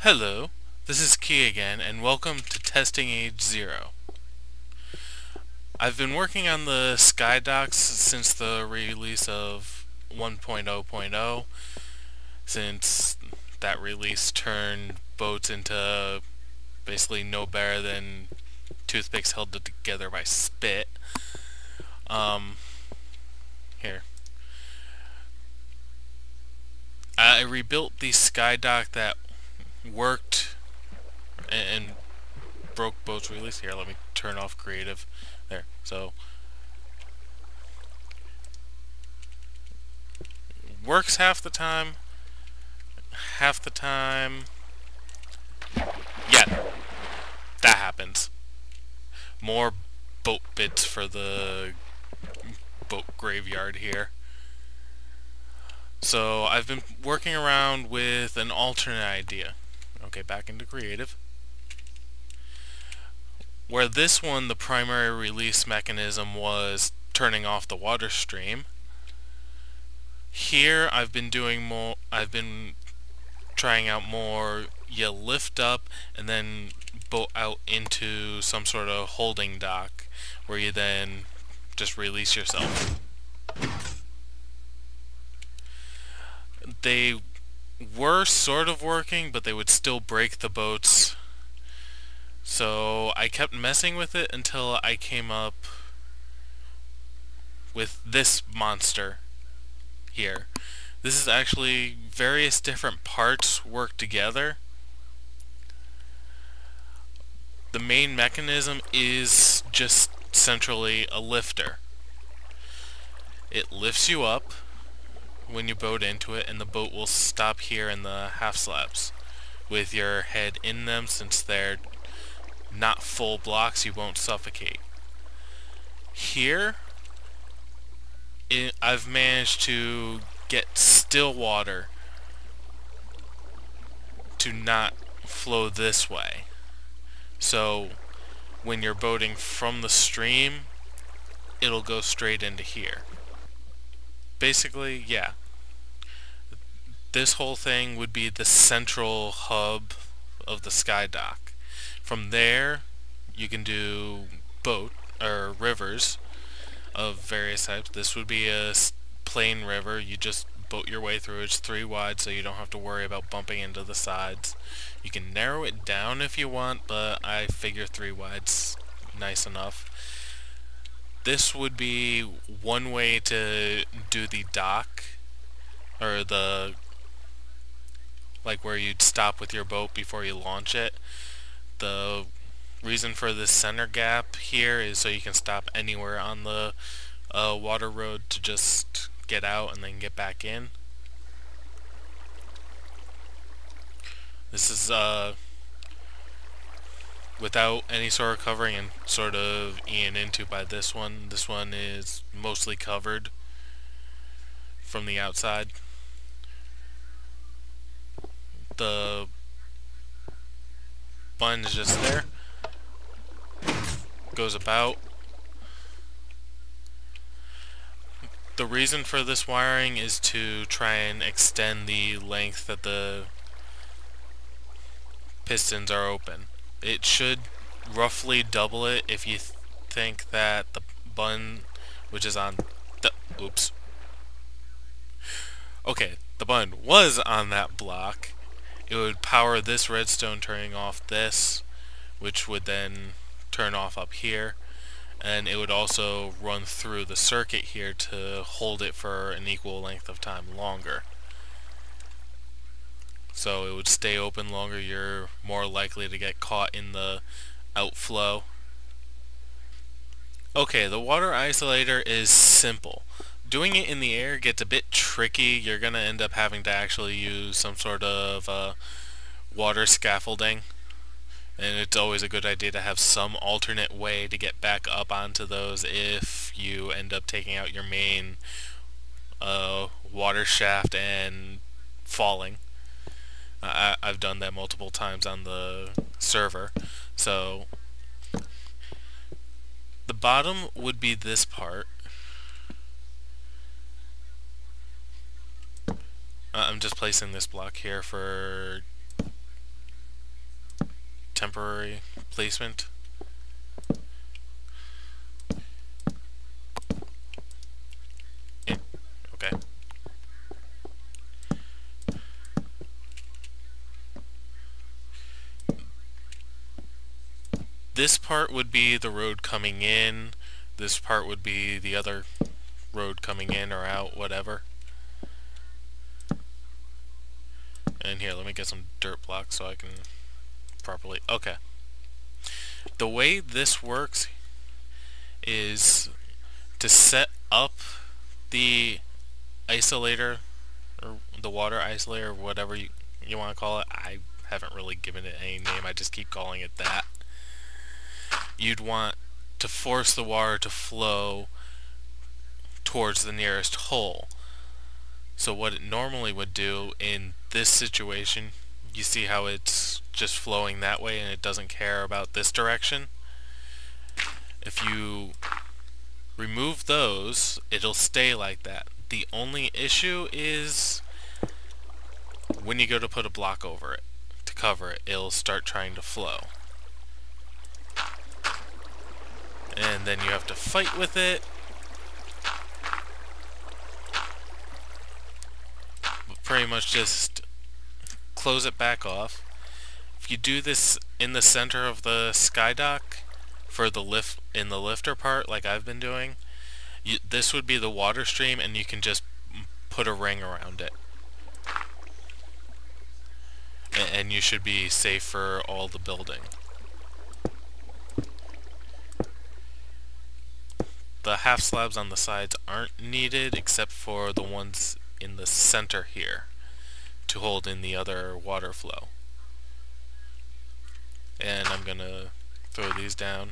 Hello, this is Key again, and welcome to Testing Age 0. I've been working on the Skydocks since the release of 1.0.0, since that release turned boats into basically no better than toothpicks held together by spit. Um, Here. I rebuilt the Skydock that worked and broke boats release. Here, let me turn off creative. There. So works half the time. Half the time. Yeah, that happens. More boat bits for the boat graveyard here. So I've been working around with an alternate idea. Okay, back into creative. Where this one, the primary release mechanism was turning off the water stream. Here I've been trying out more, you lift up and then boat out into some sort of holding dock where you then just release yourself. They were sort of working, but they would still break the boats. So I kept messing with it until I came up with this monster here. This is actually various different parts work together. The main mechanism is just centrally a lifter. It lifts you up when you boat into it, and the boat will stop here in the half slabs with your head in them. Since they're not full blocks, you won't suffocate. Here I've managed to get still water to not flow this way. So when you're boating from the stream, it'll go straight into here. Basically, yeah. This whole thing would be the central hub of the Skydock. From there, you can do boat or rivers of various types. This would be a plain river. You just boat your way through. It's 3 wide, so you don't have to worry about bumping into the sides. You can narrow it down if you want, but I figure 3 wide's nice enough. This would be one way to do the dock, or the, like where you'd stop with your boat before you launch it. The reason for this center gap here is so you can stop anywhere on the water road to just get out and then get back in. This is without any sort of covering and sort of eaten into by this one. This one is mostly covered from the outside. The bun is just there. Goes about. The reason for this wiring is to try and extend the length that the pistons are open. It should roughly double it if you think that the bun, which is on the, oops. Okay, the bun was on that block. It would power this redstone turning off this, which would then turn off up here. And it would also run through the circuit here to hold it for an equal length of time longer. So it would stay open longer. You're more likely to get caught in the outflow. Okay, the water isolator is simple. Doing it in the air gets a bit tricky. You're going to end up having to actually use some sort of water scaffolding. And it's always a good idea to have some alternate way to get back up onto those if you end up taking out your main water shaft and falling. I've done that multiple times on the server. So the bottom would be this part. I'm just placing this block here for temporary placement. Okay. This part would be the road coming in. This part would be the other road coming in or out, whatever. And here, let me get some dirt blocks so I can properly... Okay. The way this works is to set up the isolator, or the water isolator, or whatever you want to call it. I haven't really given it any name, I just keep calling it that. You'd want to force the water to flow towards the nearest hole. So what it normally would do in this situation, you see how it's just flowing that way and it doesn't care about this direction? If you remove those, it'll stay like that. The only issue is when you go to put a block over it to cover it, it'll start trying to flow. And then you have to fight with it. But pretty much just close it back off. If you do this in the center of the Skydock for the lift in the lifter part, like I've been doing, this would be the water stream, and you can just put a ring around it. And you should be safe for all the building. The half slabs on the sides aren't needed except for the ones in the center here to hold in the other water flow. And I'm gonna throw these down.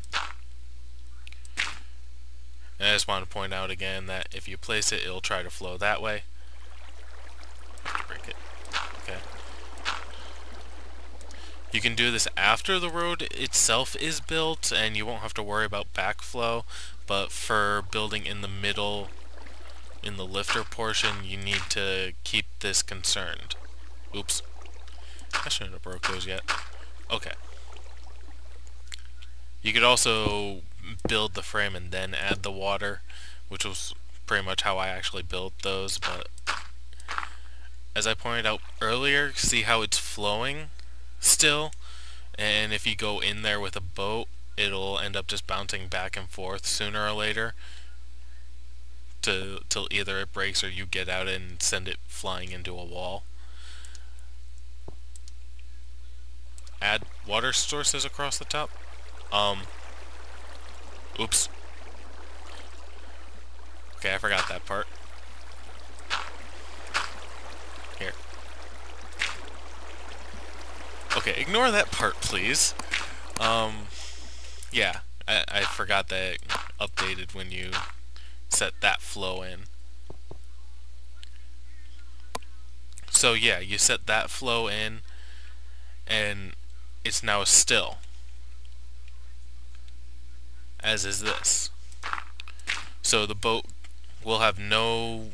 And I just want to point out again that if you place it, it'll try to flow that way. Break it. Okay. You can do this after the road itself is built, and you won't have to worry about backflow, but for building in the middle, in the lifter portion, you need to keep this concerned. Oops. I shouldn't have broke those yet. Okay. You could also build the frame and then add the water, which was pretty much how I actually built those, but as I pointed out earlier, see how it's flowing still? And if you go in there with a boat, it'll end up just bouncing back and forth sooner or later till either it breaks or you get out and send it flying into a wall. Add water sources across the top. Oops. Okay, I forgot that part. Here. Okay, ignore that part, please. Yeah, I forgot that it updated when you set that flow in. So yeah, you set that flow in, and it's now still, as is this. So the boat will have no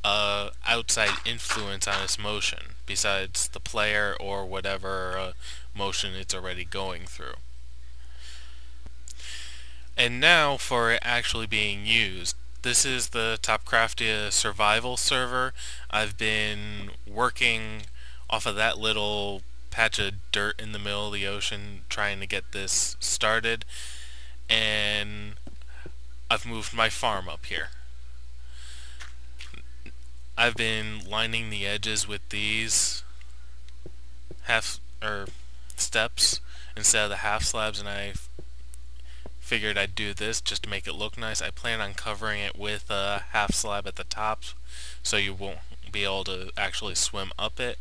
outside influence on its motion besides the player or whatever motion it's already going through. And now for it actually being used. This is the Topcraftia survival server. I've been working off of that little patch of dirt in the middle of the ocean trying to get this started, and I've moved my farm up here. I've been lining the edges with these steps instead of the half slabs, and I figured I'd do this just to make it look nice. I plan on covering it with a half slab at the top so you won't be able to actually swim up it,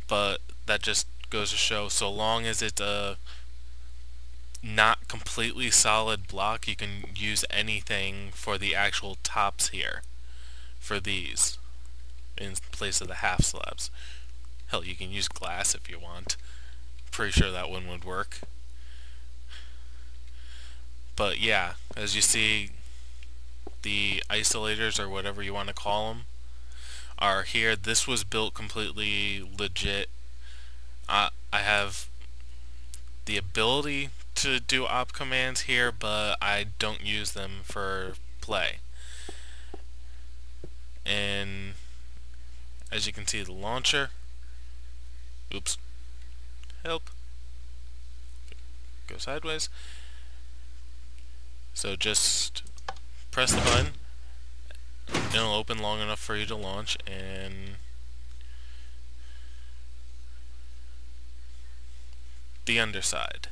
but that just goes to show, so long as it's a not completely solid block, you can use anything for the actual tops here for these in place of the half slabs. Hell, you can use glass if you want. Pretty sure that one would work. But yeah, as you see, the isolators, or whatever you want to call them, are here. This was built completely legit. I have the ability to do op commands here, but I don't use them for play. And as you can see, the launcher, oops, help, go sideways. So just press the button, it'll open long enough for you to launch, and the underside.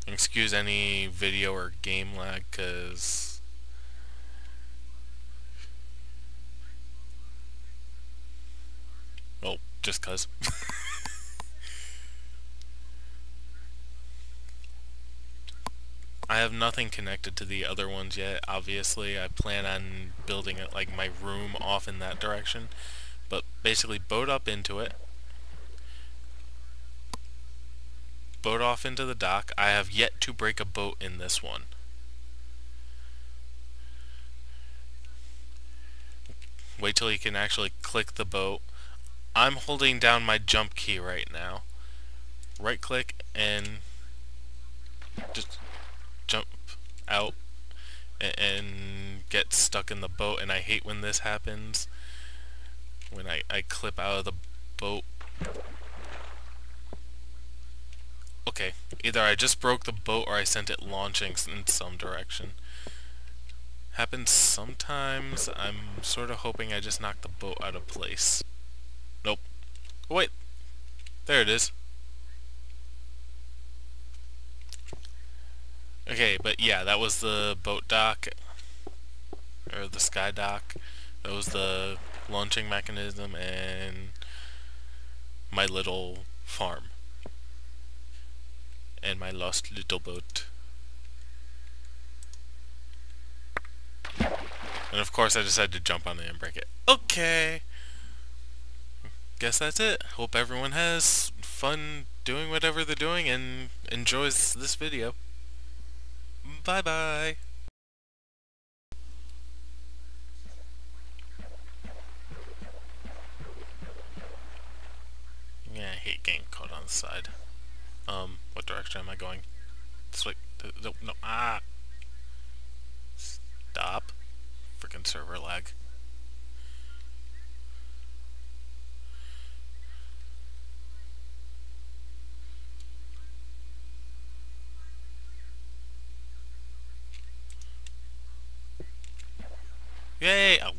Excuse any video or game lag, cause well, just cause. I have nothing connected to the other ones yet. Obviously, I plan on building it like my room off in that direction. But basically, boat up into it. Boat off into the dock. I have yet to break a boat in this one. Wait till you can actually click the boat. I'm holding down my jump key right now. Right click and just jump out and get stuck in the boat, and I hate when this happens. When I clip out of the boat. Okay, either I just broke the boat or I sent it launching in some direction. Happens sometimes. I'm sort of hoping I just knocked the boat out of place. Nope. Oh, wait. There it is. Okay, but yeah, that was the boat dock, or the Skydock. That was the launching mechanism and my little farm. And my lost little boat. And of course I decided to jump on it and break it. Okay! Guess that's it. Hope everyone has fun doing whatever they're doing and enjoys this video. Bye bye! Yeah, I hate getting caught on the side. What direction am I going? This way. No, ah! Stop. Frickin' server lag. Yay! Oh.